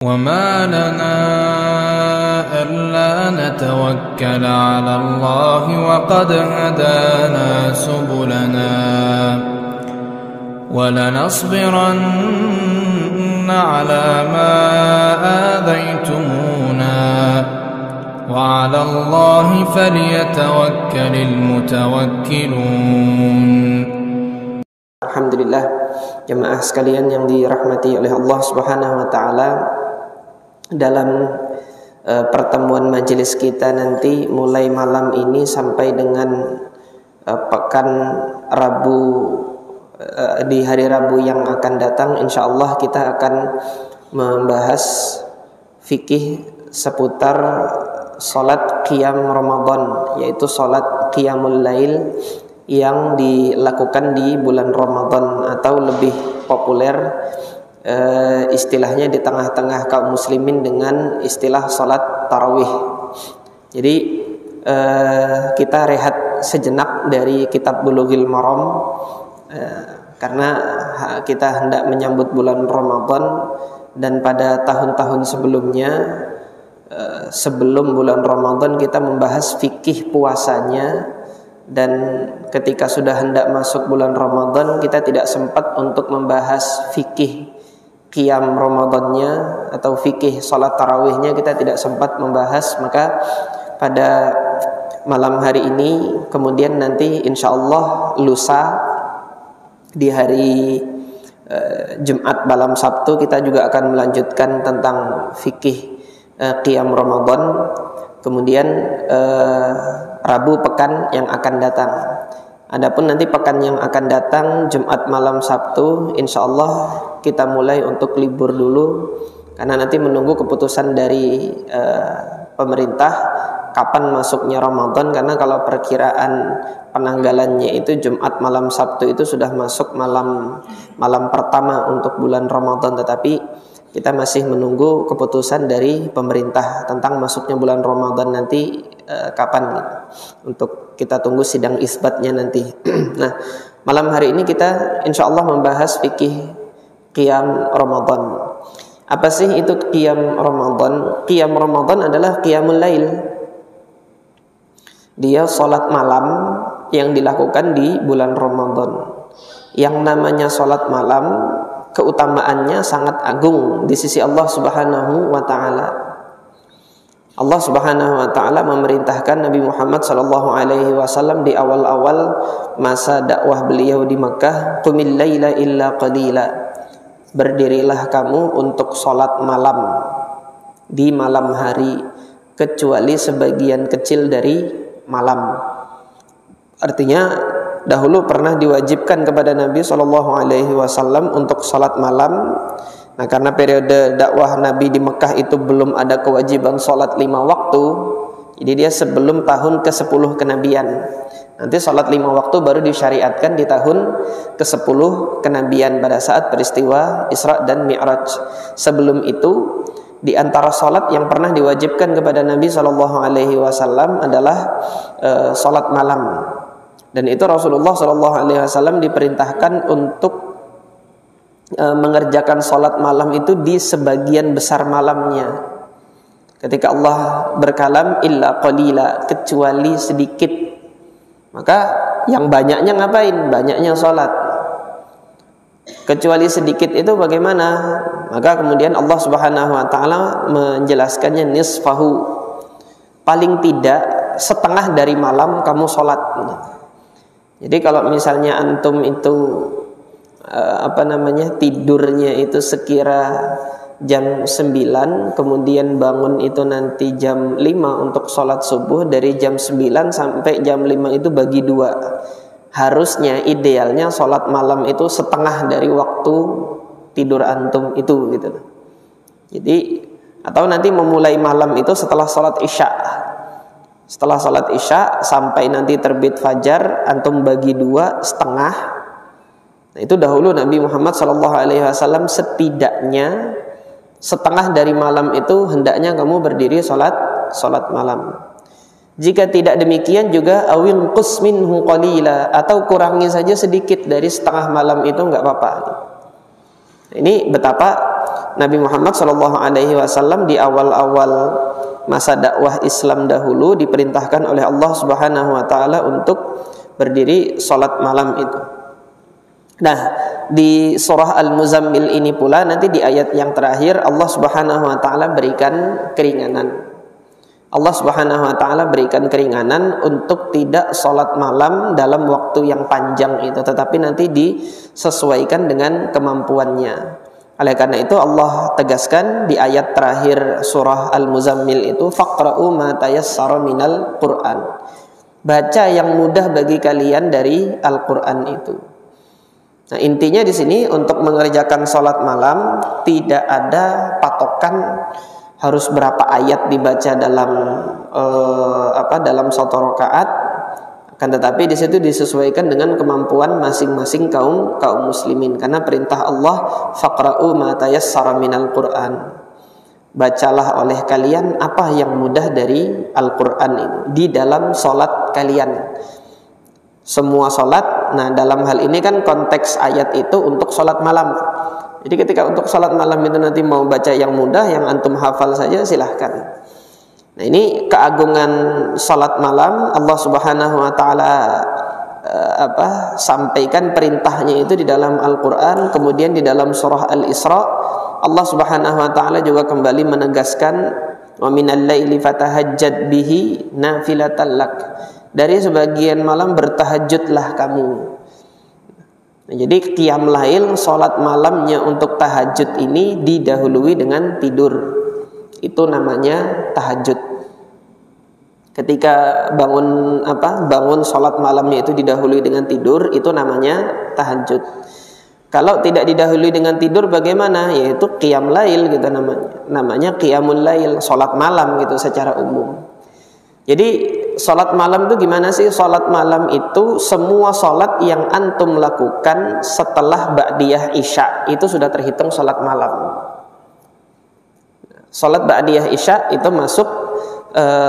وما لنا ألا نتوكل على الله وقد هدانا سبلنا ولنصبرن على ما آذيتمونا وعلى الله فليتوكل المتوكلون. Alhamdulillah, jemaah sekalian yang dirahmati oleh Allah Subhanahu wa taala, dalam pertemuan majelis kita nanti mulai malam ini sampai dengan pekan Rabu, di hari Rabu yang akan datang, insyaallah kita akan membahas fikih seputar salat qiyam Ramadan, yaitu salat qiyamul lail yang dilakukan di bulan Ramadan, atau lebih populer istilahnya di tengah-tengah kaum muslimin dengan istilah salat tarawih. Jadi kita rehat sejenak dari kitab Bulughul Maram karena kita hendak menyambut bulan Ramadan, dan pada tahun-tahun sebelumnya sebelum bulan Ramadan kita membahas fikih puasanya, dan ketika sudah hendak masuk bulan Ramadan kita tidak sempat untuk membahas fikih qiyam Ramadannya atau fikih salat tarawihnya, kita tidak sempat membahas. Maka pada malam hari ini, kemudian nanti insyaallah lusa di hari Jumat malam Sabtu kita juga akan melanjutkan tentang fikih qiyam Ramadan. Kemudian Rabu pekan yang akan datang. Adapun nanti pekan yang akan datang Jumat malam Sabtu, insyaallah kita mulai untuk libur dulu, karena nanti menunggu keputusan dari pemerintah kapan masuknya Ramadan. Karena kalau perkiraan penanggalannya itu Jumat malam Sabtu itu sudah masuk malam pertama untuk bulan Ramadan, tetapi kita masih menunggu keputusan dari pemerintah tentang masuknya bulan Ramadan nanti kapan gitu. Untuk kita tunggu sidang isbatnya nanti. Nah, malam hari ini kita insyaallah membahas fikih qiyam Ramadan. Apa sih itu qiyam Ramadan? Qiyam Ramadan adalah qiyamul lail. Dia salat malam yang dilakukan di bulan Ramadan. Yang namanya salat malam keutamaannya sangat agung di sisi Allah Subhanahu wa taala. Allah Subhanahu wa taala memerintahkan Nabi Muhammad sallallahu alaihi wasallam di awal-awal masa dakwah beliau di Makkah, "Qumil laila illa qalila." Berdirilah kamu untuk salat malam di malam hari, kecuali sebagian kecil dari malam. Artinya dahulu pernah diwajibkan kepada Nabi SAW untuk salat malam. Nah, karena periode dakwah Nabi di Mekah itu belum ada kewajiban salat 5 waktu, jadi dia sebelum tahun ke-10 kenabian. Nanti salat 5 waktu baru disyariatkan di tahun ke-10 kenabian pada saat peristiwa Isra dan Mi'raj. Sebelum itu, di antara salat yang pernah diwajibkan kepada Nabi SAW adalah salat malam. Dan itu Rasulullah SAW diperintahkan untuk mengerjakan salat malam itu di sebagian besar malamnya. Ketika Allah berkalam illa qalila, kecuali sedikit. Maka yang banyaknya ngapain? Banyaknya salat. Kecuali sedikit itu bagaimana? Maka kemudian Allah Subhanahu wa taala menjelaskannya nisfahu. Paling tidak setengah dari malam kamu salat. Jadi kalau misalnya antum itu tidurnya itu sekira jam 9, kemudian bangun itu nanti jam 5 untuk sholat subuh, dari jam 9 sampai jam 5 itu bagi 2. Harusnya idealnya sholat malam itu setengah dari waktu tidur antum itu gitu. Jadi atau nanti memulai malam itu setelah sholat isya. Setelah sholat isya sampai nanti terbit fajar, antum bagi 2 setengah. Nah, itu dahulu Nabi Muhammad SAW setidaknya setengah dari malam itu hendaknya kamu berdiri sholat malam. Jika tidak demikian juga awil qus minhu qalila, atau kurangi saja sedikit dari setengah malam itu enggak apa-apa. Ini betapa Nabi Muhammad SAW di awal-awal masa dakwah Islam dahulu diperintahkan oleh Allah Subhanahu wa taala untuk berdiri salat malam itu. Nah, di surah Al-Muzammil ini pula nanti di ayat yang terakhir Allah Subhanahu wa taala berikan keringanan. Allah Subhanahu wa taala berikan keringanan untuk tidak salat malam dalam waktu yang panjang itu, tetapi nanti disesuaikan dengan kemampuannya. Oleh karena itu Allah tegaskan di ayat terakhir surah Al-Muzammil itu, faqra'u ma tayassara minal Qur'an. Baca yang mudah bagi kalian dari Al-Qur'an itu. Nah, intinya di sini untuk mengerjakan salat malam tidak ada patokan harus berapa ayat dibaca dalam dalam satu rakaat, akan tetapi di situ disesuaikan dengan kemampuan masing-masing kaum muslimin, karena perintah Allah faqra'u ma tayassara minal Qur'an. Bacalah oleh kalian apa yang mudah dari Al-Qur'an ini di dalam salat kalian. Semua salat. Nah, dalam hal ini kan konteks ayat itu untuk salat malam. Jadi ketika untuk salat malam itu nanti mau baca yang mudah, yang antum hafal saja silahkan. Nah, ini keagungan salat malam. Allah Subhanahu wa taala sampaikan perintahnya itu di dalam Al-Qur'an, kemudian di dalam surah Al-Isra Allah Subhanahu wa taala juga kembali menegaskan wa minal laili fatahajjad bihi nafilatan lak. Dari sebagian malam bertahajudlah kamu. Nah, jadi qiyam lail, salat malamnya untuk tahajud ini didahului dengan tidur. Itu namanya tahajud. Ketika bangun salat malamnya itu didahului dengan tidur, itu namanya tahajud. Kalau tidak didahului dengan tidur bagaimana? Yaitu qiyam lail gitu namanya. Namanya qiyamul lail, salat malam gitu secara umum. Jadi salat malam itu gimana sih? Salat malam itu semua salat yang antum lakukan setelah ba'diyah isya itu sudah terhitung salat malam. Salat ba'diyah isya itu masuk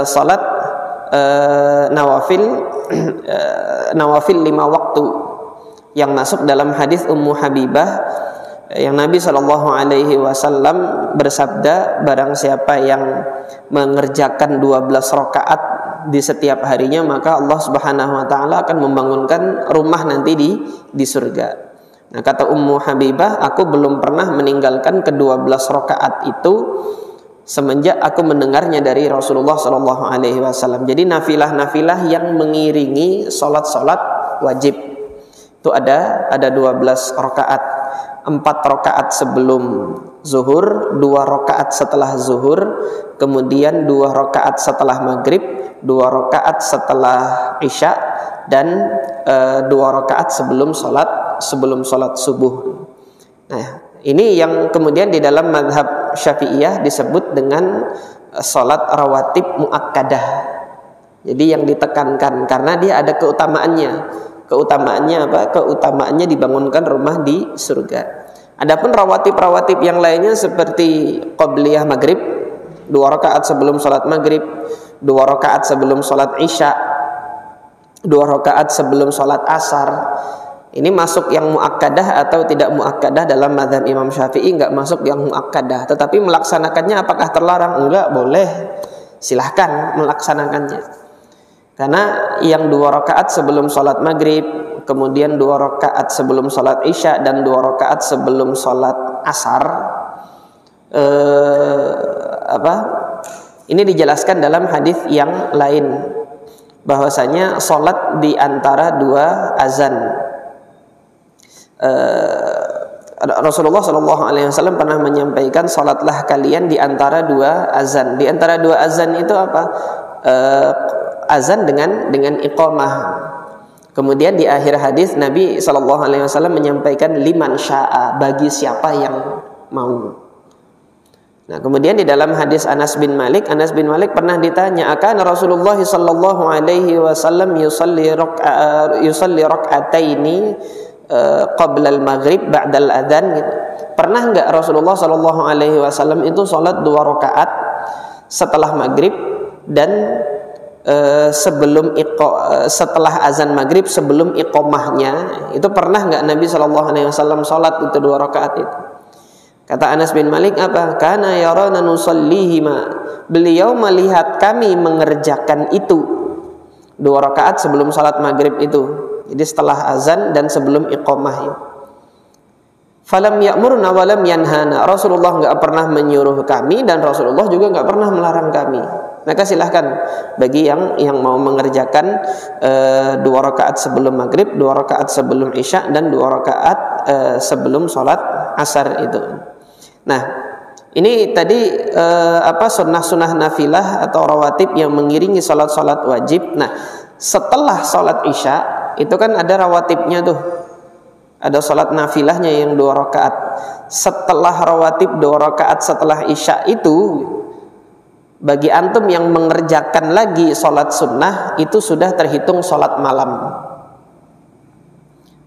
salat nawafil 5 waktu yang masuk dalam hadis Ummu Habibah yang Nabi SAW bersabda, barang siapa yang mengerjakan 12 rakaat di setiap harinya, maka Allah Subhanahu wa taala akan membangunkan rumah nanti di surga. Nah, kata Ummu Habibah, aku belum pernah meninggalkan ke-12 rakaat itu semenjak aku mendengarnya dari Rasulullah SAW. Jadi nafilah-nafilah yang mengiringi salat-salat wajib itu ada 12 rakaat. 4 rakaat sebelum zuhur, 2 rakaat setelah zuhur, kemudian 2 rakaat setelah maghrib, 2 rakaat setelah isya, dan 2 rakaat sebelum salat subuh. Nah, ini yang kemudian di dalam mazhab Syafi'iyah disebut dengan salat rawatib muakkadah. Jadi yang ditekankan karena dia ada keutamaannya. Keutamaannya apa? Keutamaannya dibangunkan rumah di surga. Adapun rawatib-rawatib yang lainnya seperti qabliyah maghrib, 2 rakaat sebelum salat maghrib, 2 rakaat sebelum salat isya, 2 rakaat sebelum salat asar. Ini masuk yang muakkadah atau tidak muakkadah dalam mazhab Imam Syafi'i? Enggak masuk yang muakkadah. Tetapi melaksanakannya apakah terlarang? Enggak, boleh. Silahkan melaksanakannya. Karena yang 2 rakaat sebelum salat maghrib, kemudian 2 rakaat sebelum salat isya, dan 2 rakaat sebelum salat asar, ini dijelaskan dalam hadis yang lain bahwasanya salat di antara 2 azan. Rasulullah SAW pernah menyampaikan, salatlah kalian di antara 2 azan. Di antara 2 azan itu apa? Azan dengan iqamah. Kemudian di akhir hadis Nabi SAW menyampaikan liman sya'a, bagi siapa yang mau. Nah, kemudian di dalam hadis Anas bin Malik pernah ditanya, akan Rasulullah SAW yusalli rak'ataini qabla al-maghrib ba'da al-adhan gitu. Pernah enggak Rasulullah SAW itu salat 2 rakaat setelah maghrib dan setelah azan maghrib sebelum iqamahnya? Itu pernah enggak Nabi SAW salat itu 2 rakaat itu? Kata Anas bin Malik apa? Kana yarana nusallihima. Beliau melihat kami mengerjakan itu 2 rakaat sebelum salat maghrib itu. Jadi setelah azan dan sebelum iqamah. Falam ya'murna wa lam yanhana. Rasulullah enggak pernah menyuruh kami dan Rasulullah juga enggak pernah melarang kami. Maka silahkan bagi yang mau mengerjakan 2 rakaat sebelum maghrib, 2 rakaat sebelum isya, dan 2 rakaat sebelum sholat asar itu. Nah, ini tadi sunnah-sunnah nafilah atau rawatib yang mengiringi sholat-sholat wajib. Nah, setelah sholat isya itu kan ada rawatibnya tuh. Ada sholat nafilahnya yang 2 rakaat. Setelah rawatib 2 rakaat setelah isya itu, bagi antum yang mengerjakan lagi sholat sunnah itu sudah terhitung sholat malam.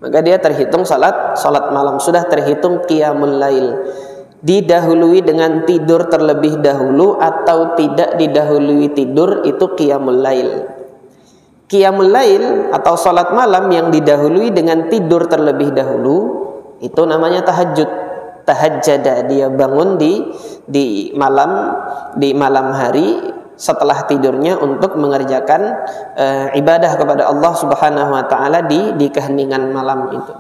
Maka dia terhitung sholat malam, sudah terhitung qiyamul lail. Didahului dengan tidur terlebih dahulu atau tidak didahului tidur, itu qiyamul lail. Qiyamul lail atau sholat malam yang didahului dengan tidur terlebih dahulu itu namanya tahajud. Tahajjada, dia bangun di malam hari setelah tidurnya untuk mengerjakan ibadah kepada Allah Subhanahu wa taala di keheningan malam itu.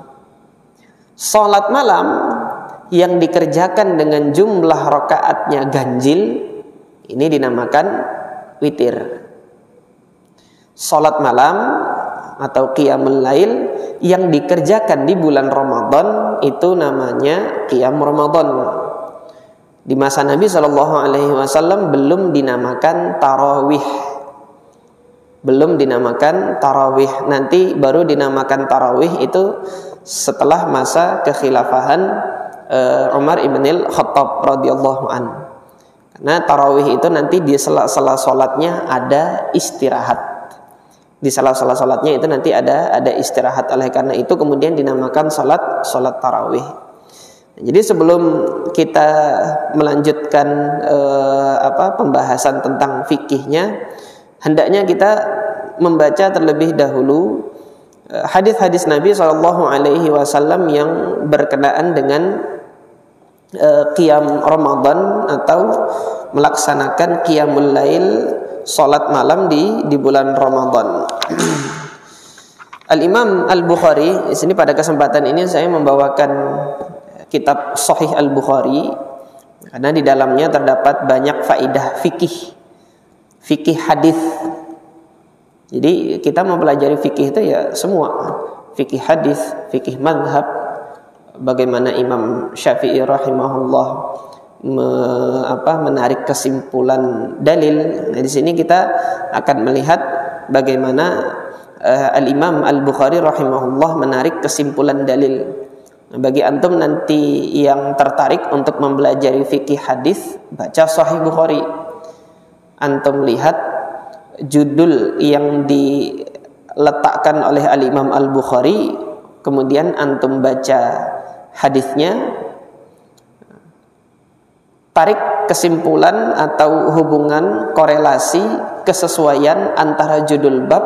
Sholat malam yang dikerjakan dengan jumlah rakaatnya ganjil ini dinamakan witir. Sholat malam atau qiyamul lail yang dikerjakan di bulan Ramadan itu namanya qiyam Ramadan. Di masa Nabi SAW belum dinamakan tarawih. Belum dinamakan tarawih. Nanti baru dinamakan tarawih itu setelah masa kekhilafahan Umar ibn al-Khattab radhiyallahu an. Karena tarawih itu nanti di sela-sela sholatnya ada istirahat. Di salah-salah sholatnya itu nanti ada istirahat. Oleh karena itu kemudian dinamakan sholat tarawih. Jadi sebelum kita melanjutkan pembahasan tentang fikihnya, hendaknya kita membaca terlebih dahulu hadis-hadis Nabi SAW yang berkenaan dengan qiyam Ramadan atau melaksanakan qiyamul lail, sholat malam di bulan Ramadan. Al-Imam Al-Bukhari, di sini pada kesempatan ini saya membawakan kitab Sahih Al-Bukhari karena di dalamnya terdapat banyak faidah fikih hadis. Jadi kita mempelajari fikih itu ya semua, fikih hadis, fikih mazhab, bagaimana Imam Syafi'i rahimahullah menarik kesimpulan dalil. Nah, di sini kita akan melihat bagaimana Al-Imam Al-Bukhari rahimahullah menarik kesimpulan dalil. Nah, bagi antum nanti yang tertarik untuk mempelajari fikih hadis, baca Sahih Bukhari. Antum lihat judul yang diletakkan oleh Al-Imam Al-Bukhari, kemudian antum baca hadisnya, tarik kesimpulan atau hubungan korelasi kesesuaian antara judul bab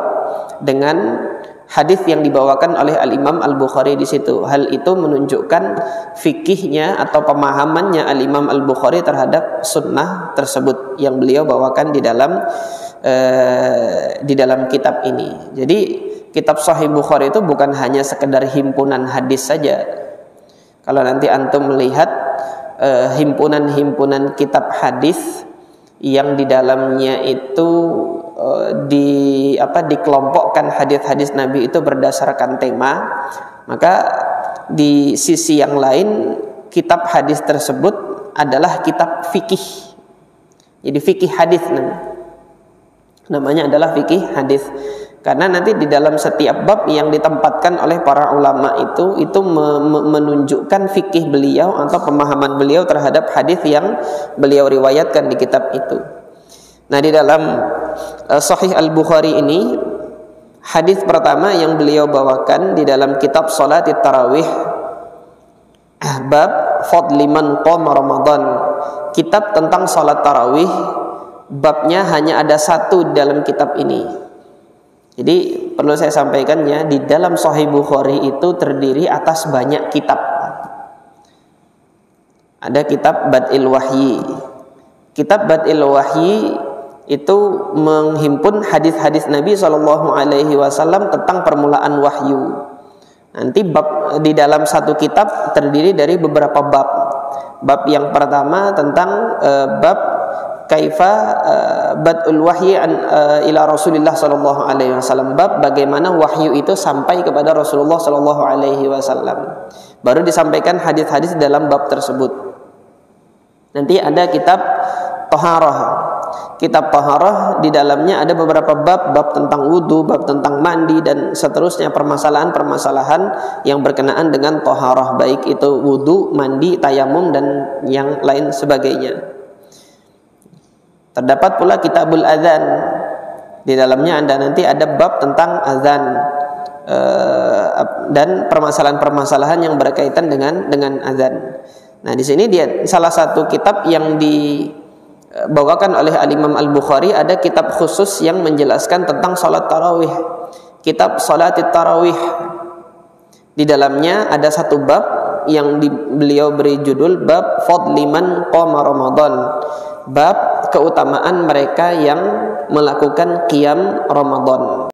dengan hadis yang dibawakan oleh Al-Imam Al-Bukhari di situ. Hal itu menunjukkan fikihnya atau pemahamannya Al-Imam Al-Bukhari terhadap sunnah tersebut yang beliau bawakan di dalam kitab ini. Jadi kitab Sahih Bukhari itu bukan hanya sekedar himpunan hadis saja. Kalau nanti antum melihat himpunan-himpunan kitab hadis yang di dalamnya itu dikelompokkan hadis-hadis Nabi itu berdasarkan tema, maka di sisi yang lain kitab hadis tersebut adalah kitab fikih. Jadi fikih hadis namanya adalah fikih hadis. Karena nanti di dalam setiap bab yang ditempatkan oleh para ulama itu menunjukkan fikih beliau atau pemahaman beliau terhadap hadis yang beliau riwayatkan di kitab itu. Nah, di dalam Sahih Al-Bukhari ini hadis pertama yang beliau bawakan di dalam kitab Salat Tarawih, bab fadli man qama Ramadan. Kitab tentang salat tarawih, babnya hanya ada satu dalam kitab ini. Jadi perlu saya sampaikan ya, di dalam Sahih Bukhari itu terdiri atas banyak kitab. ada kitab Bad'il Wahyi. Kitab Bad'il Wahyi itu menghimpun hadis-hadis Nabi SAW tentang permulaan wahyu. Nanti bab di dalam satu kitab terdiri dari beberapa bab. Bab yang pertama tentang bab kaifa bad'ul wahyi ila Rasulillah sallallahu alaihi wasallam, bab bagaimana wahyu itu sampai kepada Rasulullah sallallahu alaihi wasallam. Baru disampaikan hadis-hadis dalam bab tersebut. Nanti ada kitab Taharah. Kitab Taharah di dalamnya ada beberapa bab tentang wudu, bab tentang mandi dan seterusnya, permasalahan-permasalahan yang berkenaan dengan taharah, baik itu wudu, mandi, tayamum dan yang lain sebagainya. Terdapat pula Kitabul Adzan. Di dalamnya nanti ada bab tentang azan dan permasalahan-permasalahan yang berkaitan dengan azan. Nah, di sini dia salah satu kitab yang dibawakan oleh Al-Imam Al-Bukhari, ada kitab khusus yang menjelaskan tentang salat tarawih. Kitab Salatit Tarawih. Di dalamnya ada satu bab yang beliau beri judul bab Fadliman Qama Ramadan. Bab keutamaan mereka yang melakukan qiyam Ramadan.